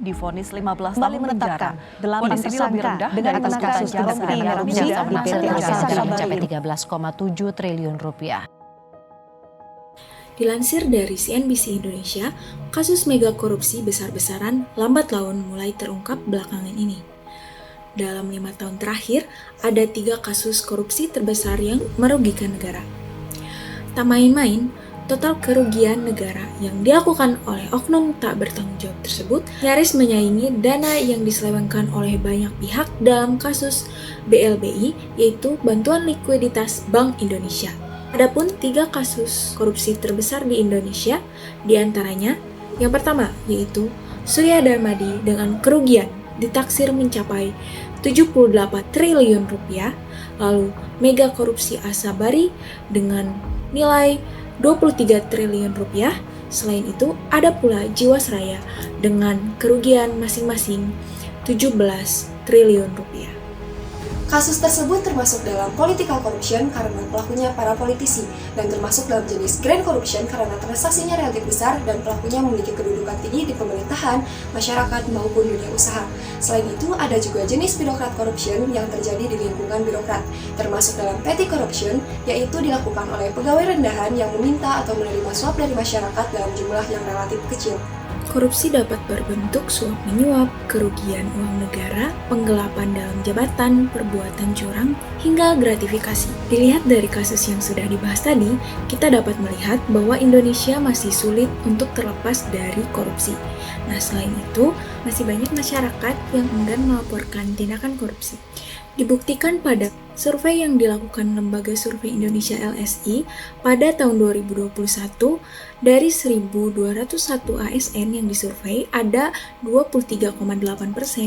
divonis 15 tahun penjara. 8 tersangka dengan kasus tindak pidana korupsi di PT Asa mencapai 13,7 triliun rupiah. Dilansir dari CNBC Indonesia, kasus mega korupsi besar-besaran lambat laun mulai terungkap belakangan ini. Dalam 5 tahun terakhir, ada 3 kasus korupsi terbesar yang merugikan negara. Tak main-main, total kerugian negara yang dilakukan oleh oknum tak bertanggung jawab tersebut nyaris menyaingi dana yang diselewengkan oleh banyak pihak dalam kasus BLBI, yaitu Bantuan Likuiditas Bank Indonesia. Adapun 3 kasus korupsi terbesar di Indonesia, diantaranya yang pertama yaitu Surya Darmadi dengan kerugian ditaksir mencapai 78 triliun rupiah, lalu mega korupsi Asabari dengan nilai 23 triliun rupiah. Selain itu, ada pula Jiwasraya dengan kerugian masing-masing 17 triliun rupiah. Kasus tersebut termasuk dalam political corruption karena pelakunya para politisi, dan termasuk dalam jenis grand corruption karena transaksinya relatif besar dan pelakunya memiliki kedudukan tinggi di pemerintahan, masyarakat, maupun dunia usaha. Selain itu, ada juga jenis birokrat corruption yang terjadi di lingkungan birokrat, termasuk dalam petty corruption, yaitu dilakukan oleh pegawai rendahan yang meminta atau menerima suap dari masyarakat dalam jumlah yang relatif kecil. Korupsi dapat berbentuk suap menyuap, kerugian uang negara, penggelapan dalam jabatan, perbuatan curang, hingga gratifikasi. Dilihat dari kasus yang sudah dibahas tadi, kita dapat melihat bahwa Indonesia masih sulit untuk terlepas dari korupsi. Nah, selain itu, masih banyak masyarakat yang enggan melaporkan tindakan korupsi. Dibuktikan pada survei yang dilakukan Lembaga Survei Indonesia LSI pada tahun 2021, dari 1.201 ASN yang disurvei, ada 23,8%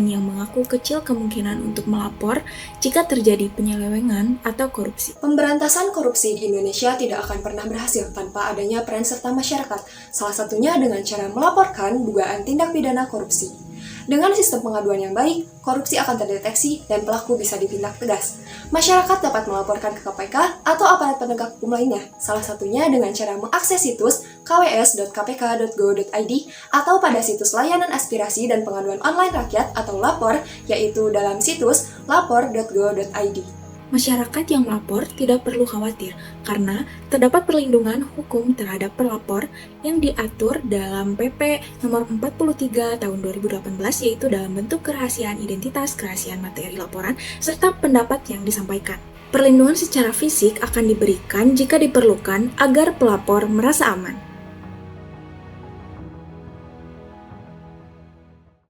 yang mengaku kecil kemungkinan untuk melapor jika terjadi penyelewengan atau korupsi. Pemberantasan korupsi di Indonesia tidak akan pernah berhasil tanpa adanya peran serta masyarakat, salah satunya dengan cara melaporkan dugaan tindak pidana korupsi. Dengan sistem pengaduan yang baik, korupsi akan terdeteksi dan pelaku bisa ditindak tegas. Masyarakat dapat melaporkan ke KPK atau aparat penegak hukum lainnya, salah satunya dengan cara mengakses situs kws.kpk.go.id atau pada situs layanan aspirasi dan pengaduan online rakyat atau LAPOR, yaitu dalam situs lapor.go.id. Masyarakat yang melapor tidak perlu khawatir karena terdapat perlindungan hukum terhadap pelapor yang diatur dalam PP nomor 43 tahun 2018, yaitu dalam bentuk kerahasiaan identitas, kerahasiaan materi laporan, serta pendapat yang disampaikan. Perlindungan secara fisik akan diberikan jika diperlukan agar pelapor merasa aman.